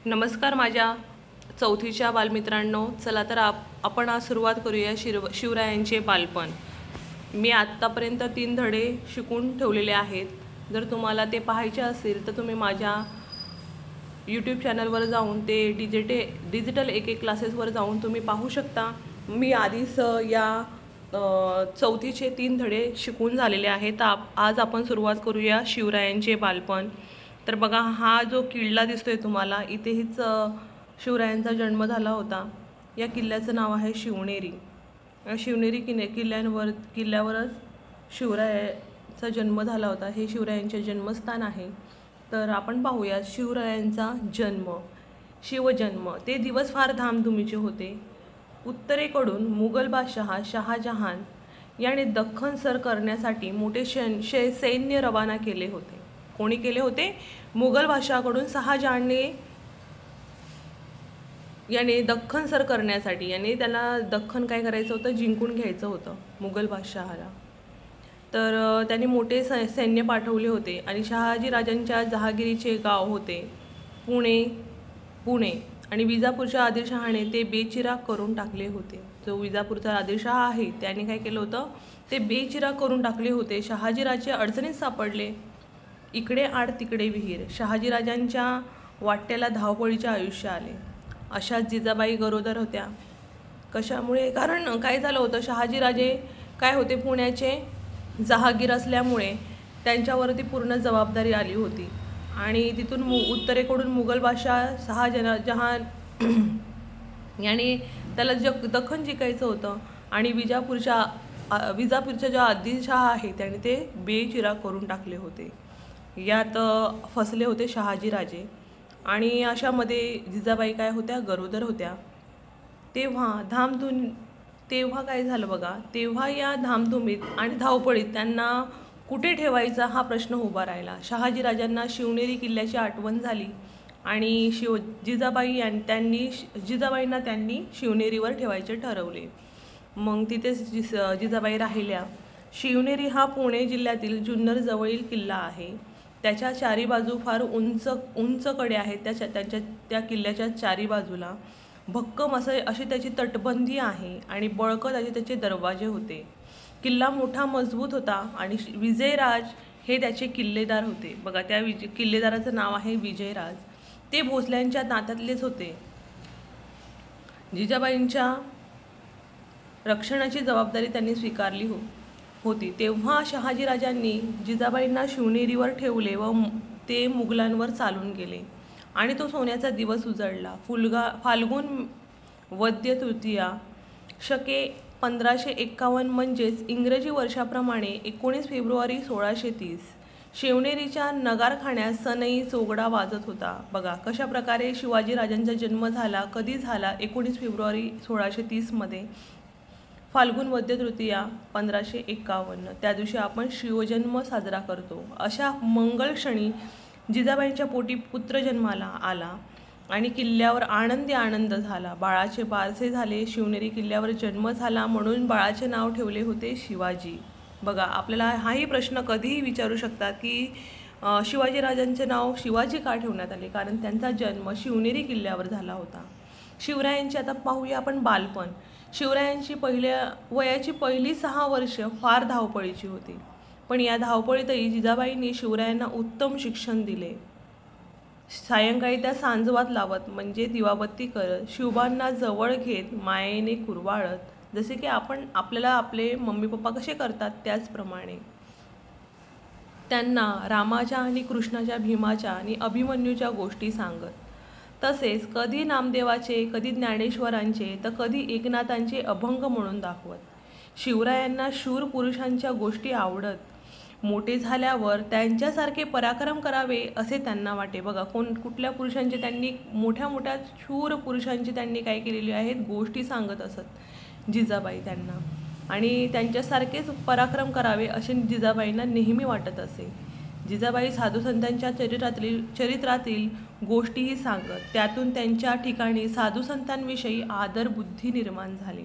नमस्कार माझ्या चौथीच्या बालमित्रांनो. चला तर आपण आज सुरुवात करूया शिवरायांचे बालपण. मी आत्तापर्यंत 3 धडे शिकून ठेवलेले आहेत. जर तुम्हाला ते पाहायचे असतील तर तुम्ही माझ्या यूट्यूब चॅनलवर जाऊन ते डिजिटल एक क्लासेसवर जाऊन तुम्ही पाहू शकता. मी आधीच या चौथीचे 3 धडे शिकून झालेले आहेत. आज आपण सुरुवात करूया शिवरायांचे बालपण. तर बघा, हा जो किल्ला दिसतोय तुम्हाला, इथेच शिवरायांचा जन्म झाला होता. या किल्ल्याचं नाव आहे शिवनेरी. शिवनेरी किल्ल्यावरच शिवरायांचा जन्म झाला होता. हे शिवरायांचे जन्मस्थान आहे. तर आपण पाहूया शिवरायांचा शिवजन्म. ते दिवस फार धामधुमीचे होते. उत्तरेकडून मुघल बादशहा शहाजहान याने दख्खन सर करण्यासाठी मोठे सैन्य रवाना केले होते. कोणी केले होते? मुघल बादशहाकडून शहाजहान याने दख्खन सर करण्यासाठी, याने त्याला दख्खन काय करायचं होतं, जिंकून घ्यायचं होतं मुघल बादशहाला. तर त्यांनी मोठे सैन्य पाठवले होते आणि शहाजी राजांच्या जहागिरीचे गाव होते पुणे आणि विजापूरच्या आदिलशहाने ते बेचिराग करून टाकले होते. जो विजापूरचा आदिलशहा आहे त्याने काय केलं होतं, ते बेचिराग करून टाकले होते. शहाजीराजे अडचणीत सापडले. इकडे आड तिकडे विहीर. शहाजीराजांच्या वाट्याला धावपळीचे आयुष्य आले. अशाच जिजाबाई गरोदर होत्या. कशामुळे? कारण काय झालं होतं, शहाजीराजे काय होते, पुण्याचे जहागीर असल्यामुळे त्यांच्यावरती पूर्ण जबाबदारी आली होती आणि तिथून उत्तरेकडून मुघल बादशाह शहाजहान याने त्याला दख्खन जिंकायचं होतं आणि विजापूरच्या जो आदिलशहा आहे त्याने ते बेचिराग करून टाकले होते. यात फसले होते शहाजीराजे आणि अशामध्ये जिजाबाई काय होत्या, गरोदर होत्या. तेव्हा काय झालं बघा, तेव्हा या धामधुमीत आणि धावपळीत त्यांना कुठे ठेवायचा हा प्रश्न उभा राहिला. शहाजीराजांना शिवनेरी किल्ल्याची आठवण झाली आणि जिजाबाईंना त्यांनी शिवनेरीवर ठेवायचे ठरवले. मग तिथेच जिजाबाई राहिल्या. शिवनेरी हा पुणे जिल्ह्यातील जुन्नर जवळील किल्ला आहे. त्याच्या चारी बाजू फार उंच कडे आहेत. त्या किल्ल्याच्या चारी बाजूला भक्कम अशी त्याची तटबंदी आहे आणि बळकट असे त्याचे दरवाजे होते. किल्ला मोठा मजबूत होता आणि विजयराज हे त्याचे किल्लेदार होते. बघा, त्या किल्लेदाराचं नाव आहे विजयराज. ते भोसल्यांच्या नात्यातलेच होते. जिजाबाईंच्या रक्षणाची जबाबदारी त्यांनी स्वीकारली होती. तेव्हा शहाजीराजांनी जिजाबाईंना शिवनेरीवर ठेवले व ते मुघलांवर चालून गेले आणि तो सोन्याचा दिवस उजळला. फाल्गुन वद्य तृतीया शके 1551 म्हणजेच इंग्रजी वर्षाप्रमाणे 19 फेब्रुवारी 1630 शिवनेरीच्या नगारखान्यात सनई चोगडा वाजत होता. बघा कशा प्रकारे शिवाजीराजांचा जन्म झाला, कधी झाला, 19 फेब्रुवारी 1630 फाल्गुन वद्य तृतीया 1551. त्या दिवशी आपण शिवजन्म साजरा करतो. अशा मंगल क्षणी जिजाबाईंच्या पोटी पुत्र जन्माला आला आणि किल्ल्यावर आनंद झाला. बाळाचे बारसे झाले. शिवनेरी किल्ल्यावर जन्म झाला म्हणून बाळाचे नाव ठेवले होते शिवाजी. बघा, आपल्याला हाही प्रश्न कधीही विचारू शकतात की शिवाजीराजांचे नाव शिवाजी का ठेवण्यात आले? कारण त्यांचा जन्म शिवनेरी किल्ल्यावर झाला होता. शिवरायांची आता पाहूया आपण बालपण. शिवरायांची वयाची पहिली 6 वर्ष फार धावपळीची होती. पण या धावपळीतही जिजाबाईंनी शिवरायांना उत्तम शिक्षण दिले. सायंकाळी त्या सांजवात लावत म्हणजे दिवाबत्ती करत, शिवबांना जवळ घेत, मायेने कुरवाळत, जसे की आपल्याला आपले मम्मी पप्पा कसे करतात त्याचप्रमाणे त्यांना रामाच्या आणि कृष्णाच्या, भीमाच्या आणि अभिमन्यूच्या गोष्टी सांगत. तसेच कधी नामदेवाचे, कधी ज्ञानेश्वरांचे तर कधी एकनाथांचे अभंग म्हणून दाखवत. शिवरायांना शूर पुरुषांच्या गोष्टी आवडत. मोठे झाल्यावर त्यांच्यासारखे पराक्रम करावे असे त्यांना वाटे. बघा, कुठल्या पुरुषांचे त्यांनी, मोठ्या शूर पुरुषांची त्यांनी काय केलेली आहेत, गोष्टी सांगत असत जिजाबाई त्यांना आणि त्यांच्यासारखेच पराक्रम करावे असे जिजाबाईंना नेहमी वाटत असे. जिजाबाई साधुसंतांच्या चरित्रातील गोष्टीही सांगत. त्यातून त्यांच्या ठिकाणी साधुसंतांविषयी आदरबुद्धी निर्माण झाली.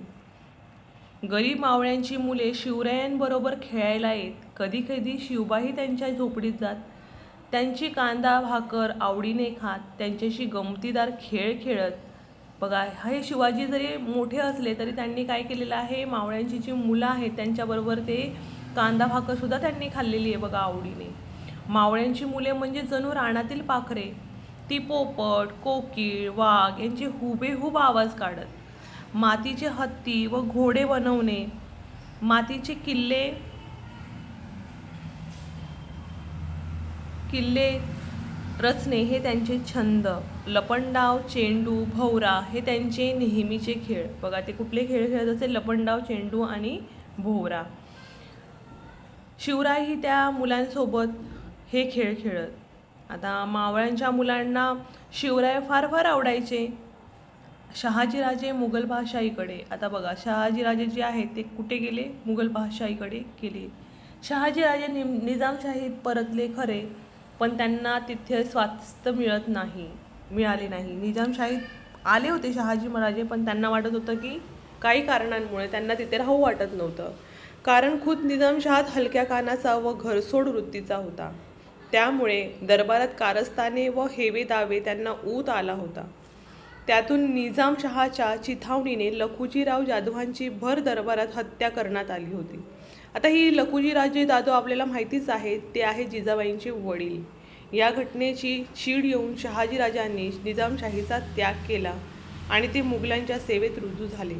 गरीब मावळ्यांची मुले शिवरायांबरोबर खेळायला येत. कधी कधी शिवबाही त्यांच्या झोपडीत जात. त्यांची कांदा भाकर आवडीने खात, त्यांच्याशी गमतीदार खेळ खेळत. बघा, हे शिवाजी जरी मोठे असले तरी त्यांनी काय केलेलं आहे, मावळ्यांची जी मुलं आहेत त्यांच्याबरोबर ते कांदा भाकरसुद्धा त्यांनी खाल्लेली आहे बघा आवडीने. मावळ्यांची मुले म्हणजे जणू रानातील पाखरे. ती पोपट, कोकिळ, वाघ यांचे हुबेहूब आवाज काढत. मातीचे हत्ती व घोडे बनवणे, मातीचे किल्ले रचणे हे त्यांचे छंद. लपंडाव, चेंडू, भोवरा हे त्यांचे नेहमीचे खेळ. बघा, ते कुठले खेळ खेळत असेल, लपंडाव, चेंडू आणि भोवरा. शिवरायही त्या मुलांसोबत हे खेळ खेळत. आता मावळ्यांच्या मुलांना शिवराय फार फार आवडायचे. शहाजीराजे मुघल बादशाहीकडे. आता बघा, शहाजीराजे जे आहेत ते कुठे गेले, मुघल बादशाहीकडे गेले. शहाजीराजे निजामशाहीत परतले खरे, पण त्यांना तिथे स्वास्थ्य मिळाले नाही. निजामशाहीत आले होते शहाजी महाराजे, पण त्यांना वाटत होतं की काही कारणांमुळे त्यांना तिथे राहू वाटत नव्हतं. कारण खुद निजामशहात हलक्या कानाचा व घरसोड वृत्तीचा होता. त्यामुळे दरबारात कारस्थाने व हेवे दावे त्यांना ऊत आला होता. त्यातून निजामशहाच्या चिथावणीने लखुजीराव जाधवांची भर दरबारात हत्या करण्यात आली होती. आता ही लखुजीराजे जाधव आपल्याला माहितीच आहे, ते आहे जिजाबाईंचे वडील. या घटनेची चीड येऊन शहाजीराजांनी निजामशाहीचा त्याग केला आणि ते मुघलांच्या सेवेत रुजू झाले.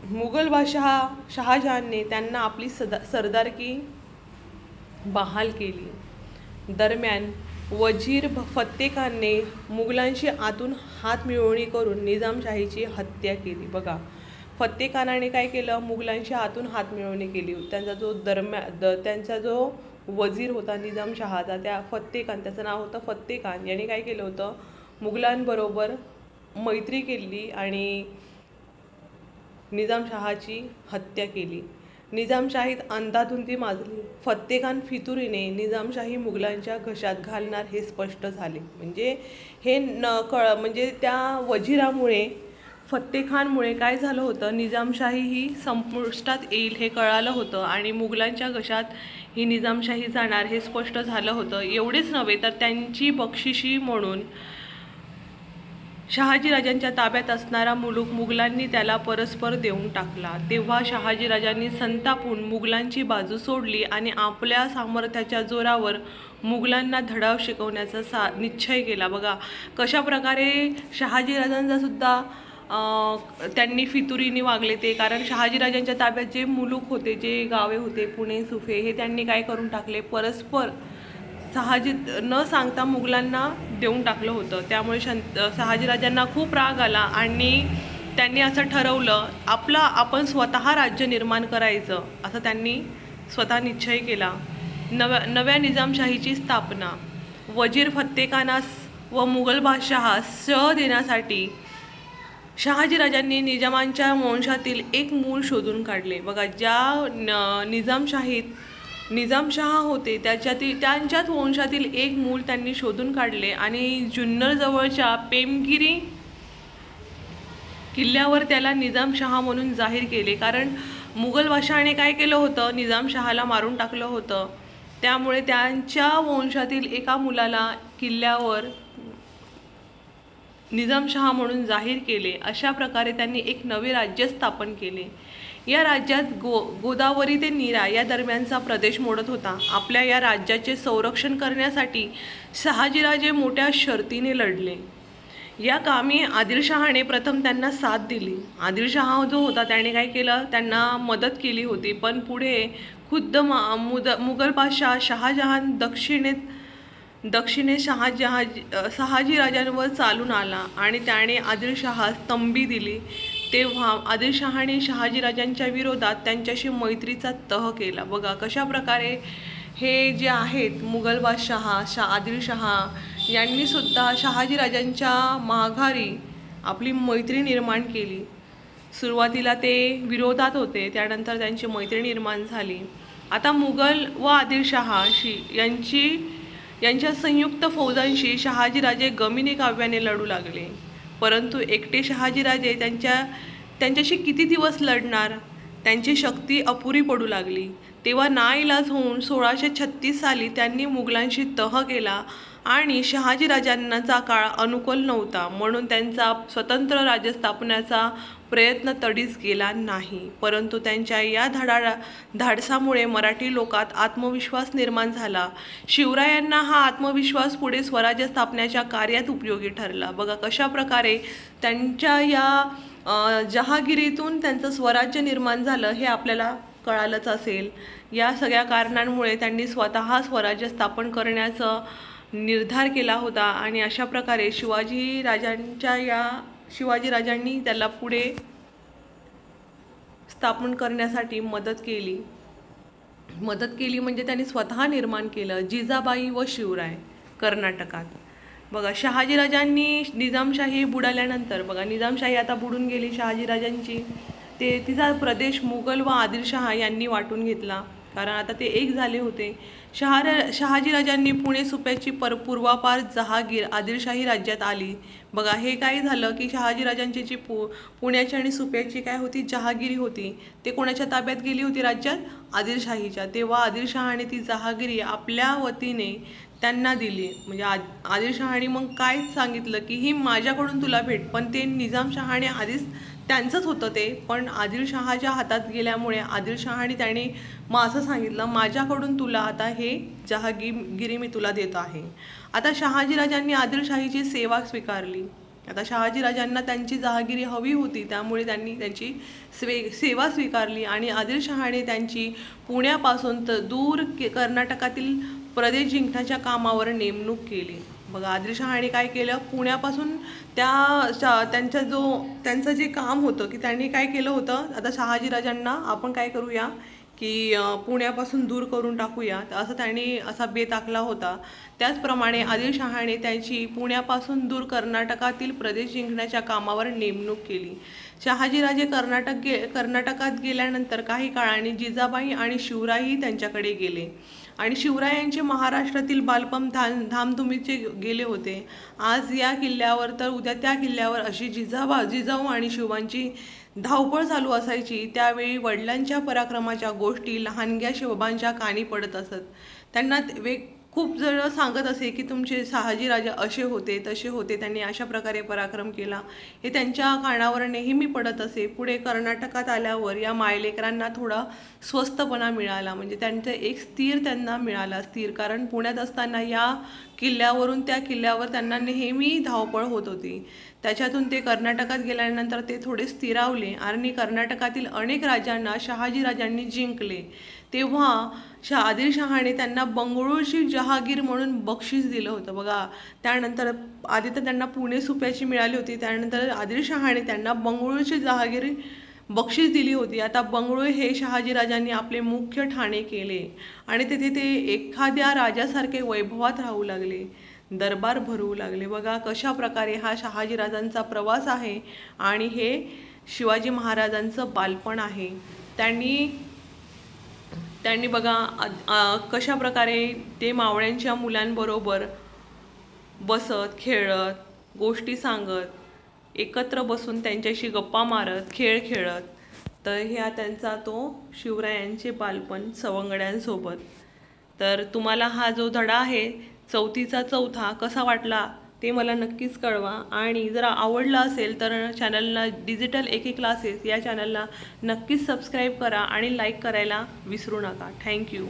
मुघल बादशाह शहाजहानने त्यांना आपली सरदारकी बहाल केली. दरम्यान वजीर फत्तेखानने मुघलांशी आतून हातमिळवणी करून निजामशाहीची हत्या केली. बघा, फत्तेखानाने काय केलं, मुघलांशी आतून हातमिळवणी केली. त्यांचा जो वजीर होता निजामशहाचा, त्या फत्तेखान, त्याचं नाव होतं फत्तेखान, याने काय केलं होतं, मुघलांबरोबर मैत्री केली आणि निजामशहाची हत्या केली. निजामशाहीत अंधाधुंदी माजली. फत्तेखान फितुरीने निजामशाही मुघलांच्या घशात घालणार हे स्पष्ट झाले. म्हणजे हे म्हणजे त्या वजिरामुळे, फत्तेखानमुळे काय झालं होतं, निजामशाही ही संपुष्टात येईल हे कळालं होतं आणि मुघलांच्या घशात ही निजामशाही जाणार हे स्पष्ट झालं होतं. एवढेच नव्हे तर त्यांची बक्षिशी म्हणून शहाजीराजांच्या ताब्यात असणारा मुलूक मुघलांनी त्याला परस्पर देऊन टाकला. तेव्हा शहाजीराजांनी संतापून मुघलांची बाजू सोडली आणि आपल्या सामर्थ्याच्या जोरावर मुघलांना धडाव शिकवण्याचा निश्चय केला. बघा, कशा प्रकारे शहाजीराजांचा सुद्धा त्यांनी फितुरीने वागले ते. कारण शहाजीराजांच्या ताब्यात जे मुलूक होते, जे गावे होते, पुणे, सुफे, हे त्यांनी काय करून टाकले, परस्पर न सांगता मुघलांना देऊन टाकलं होतं. त्यामुळे शहाजीराजांना खूप राग आला आणि त्यांनी असं ठरवलं, आपण स्वतः राज्य निर्माण करायचं, असं त्यांनी स्वतः निश्चय केला. नव्या निजामशाहीची स्थापना. वजीर फत्तेखानास व मुघल बादशहास देण्यासाठी शहाजीराजांनी निजामांच्या वंशातील एक मूल शोधून काढले. बघा, ज्या निजामशाहीत निजामशहा होते त्यांच्याच वंशातील एक मूल त्यांनी शोधून काढले आणि जुन्नर जवळच्या पेमगिरी किल्ल्यावर त्याला निजामशहा म्हणून जाहीर केले. कारण मुघल बादशहाने काय केलं होतं, निजामशहाला मारून टाकलं होतं. त्यामुळे त्यांच्या वंशातील एका मुलाला किल्ल्यावर निजामशहा म्हणून जाहीर केले. अशा प्रकारे त्यांनी एक नवे राज्य स्थापन केले. या राज्यात गोदावरी ते नीरा या दरम्यानचा प्रदेश मोडत होता. आपल्या या राज्याचे संरक्षण करण्यासाठी शहाजीराजे मोठ्या शर्तीने लढले. या कामी आदिलशहाने प्रथम त्यांना साथ दिली. आदिलशहा जो होता त्याने काय केलं, त्यांना मदत केली होती. पण पुढे खुद्द मुघल बादशाह शहाजहान दक्षिणेत शहाजीराजांवर चालून आला आणि त्याने आदिलशहास तंबी दिली. तेव्हा आदिलशहाने शहाजीराजांच्या विरोधात त्यांच्याशी मैत्रीचा तह केला. बघा, कशा प्रकारे हे जे आहेत मुघल बादशाह आदिलशहा यांनी सुद्धा शहाजीराजांच्या माघारी आपली मैत्री निर्माण केली. सुरुवातीला ते विरोधात होते, त्यानंतर त्यांची मैत्री निर्माण झाली. आता मुघल व आदिलशहा यांच्या संयुक्त फौजांशी शहाजीराजे गमिनी काव्याने लढू लागले. परंतु एकटे शहाजीराजे त्यांच्याशी किती दिवस लढणार, त्यांची शक्ती अपुरी पडू लागली. तेव्हा नाईलाज होऊन 1636 साली त्यांनी मुघलांशी तह केला आणि शहाजीराजांचा काळ अनुकूल नव्हता म्हणून त्यांचा स्वतंत्र राज्य स्थापण्याचा प्रयत्न तडीस गेला नाही। परंतु त्यांच्या या धाडसामुळे मराठी लोकात आत्मविश्वास निर्माण झाला। शिवरायांना हा आत्मविश्वास पुढे स्वराज्य स्थापण्याच्या कार्यात उपयोगी ठरला। बघा कशा प्रकारे त्यांच्या या जहागिरीतून त्यांचं स्वराज्य निर्माण झालं हे आपल्याला कळालंच असेल। या सगळ्या कारणांमुळे त्यांनी स्वतः स्वराज्य स्थापन करण्याचा निर्धार केला होता आणि अशा प्रकारे शिवाजीराजांनी त्याला पुढे स्थापन करण्यासाठी मदत केली म्हणजे त्यांनी स्वतः निर्माण केलं। जिजाबाई व शिवराय कर्नाटकात। बघा शहाजीराजांनी निजामशाही बुडाल्यानंतर बघा निजामशाही आता बुडून गेली शहाजीराजांची, तिचा प्रदेश मुघल व आदिलशहा यांनी वाटून घेतला कारण आता ते एक झाले होते। शहाजीराजांनी पुणे सुप्याची पूर्वापार जहागीर आदिलशाही राज्यात आली। बघा हे काय झालं की शहाजीराजांची जी पुण्याची आणि सुप्याची काय होती जहागिरी होती ते कोणाच्या ताब्यात गेली होती राज्यात आदिलशाहीच्या। तेव्हा आदिलशहाने ती जहागिरी आपल्या वतीने त्यांना दिली। म्हणजे आदिलशहाने मग काय सांगितलं की ही माझ्याकडून तुला भेट, पण ते निजामशहाने आधीच त्यांचंच होतं ते, पण आदिलशहाच्या हातात गेल्यामुळे आदिलशहाने त्याने मग असं सांगितलं माझ्याकडून तुला आता हे जहागिरी मी तुला देत आहे। आता शहाजीराजांनी आदिलशाहीची सेवा स्वीकारली। आता शहाजीराजांना त्यांची जहागिरी हवी होती त्यामुळे त्यांनी त्यांची सेवा स्वीकारली आणि आदिलशहाने त्यांची पुण्यापासून दूर कर्नाटकातील प्रदेश जिंकण्याच्या कामावर नेमणूक केली। बघा आदिलशहाने काय केलं, पुण्यापासून त्यांचं जे काम होतं की त्यांनी काय केलं होतं, आता शहाजीराजांना आपण काय करूया की पुण्यापासून दूर करून टाकूया असं त्यांनी असा बेत आखला होता। त्याचप्रमाणे आदिलशहाने त्यांची पुण्यापासून दूर कर्नाटकातील प्रदेश जिंकण्याच्या कामावर नेमणूक केली। शहाजीराजे कर्नाटकात गेल्यानंतर काही काळाने जिजाबाई आणि शिवरायही त्यांच्याकडे गेले आणि शिवरायांचे महाराष्ट्रातील बालपण धामधुमीचे गेले होते। आज या किल्ल्यावर तर उद्या त्या किल्ल्यावर अशी जिजाऊ आणि शिवबांची धावपळ चालू असायची। त्यावेळी वडिलांच्या पराक्रमाच्या गोष्टी लहानग्या शिवबांच्या कानी पडत असत। त्यांना खूप जण सांगत असे की तुमचे शहाजीराजे असे होते तसे होते, त्यांनी अशा प्रकारे पराक्रम केला, हे त्यांच्या कानावर नेहमी पडत असे। पुढे कर्नाटकात आल्यावर या मायलेकरांना थोडा स्वस्थपणा मिळाला, म्हणजे त्यांचं एक स्थिर त्यांना मिळाला स्थिर, कारण पुण्यात असताना या किल्ल्यावरून त्या किल्ल्यावर त्यांना नेहमी धावपळ होत होती। त्याच्यातून ते कर्नाटकात गेल्यानंतर ते थोडे स्थिरावले आणि कर्नाटकातील अनेक राज्यांना शहाजीराजांनी जिंकले। तेव्हा आदिलशहाने त्यांना बंगळूरची जहागीर म्हणून बक्षीस दिलं होतं। बघा त्यानंतर आधी तर त्यांना पुणे सुप्याची मिळाली होती, त्यानंतर आदिलशहाने त्यांना बंगळूरची जहागीर बक्षीस दिली होती। आता बंगळूर हे शहाजीराजांनी आपले मुख्य ठाणे केले आणि तिथे ते एखाद्या राजासारखे वैभवात राहू लागले, दरबार भरवू लागले। बघा कशा प्रकारे हा शहाजीराजांचा प्रवास आहे आणि हे शिवाजी महाराजांचं बालपण आहे। त्यांनी बघा कशा प्रकारे ते मावळ्यांच्या मुलांबरोबर बसत खेळत गोष्टी सांगत एकत्र बसून त्यांच्याशी गप्पा मारत खेळ खेळत, तर ह्या त्यांचा तो शिवरायांचे बालपण सवंगड्यांसोबत। तर तुम्हाला हा जो धडा आहे 4थीचा 4था कसा वाटला ते मला नक्कीच कळवा आणि जर आवडला असेल तर चॅनलला डिजिटल एके क्लासेस या चॅनलला नक्कीच सबस्क्राईब करा आणि लाईक करायला विसरू नका। थँक्यू।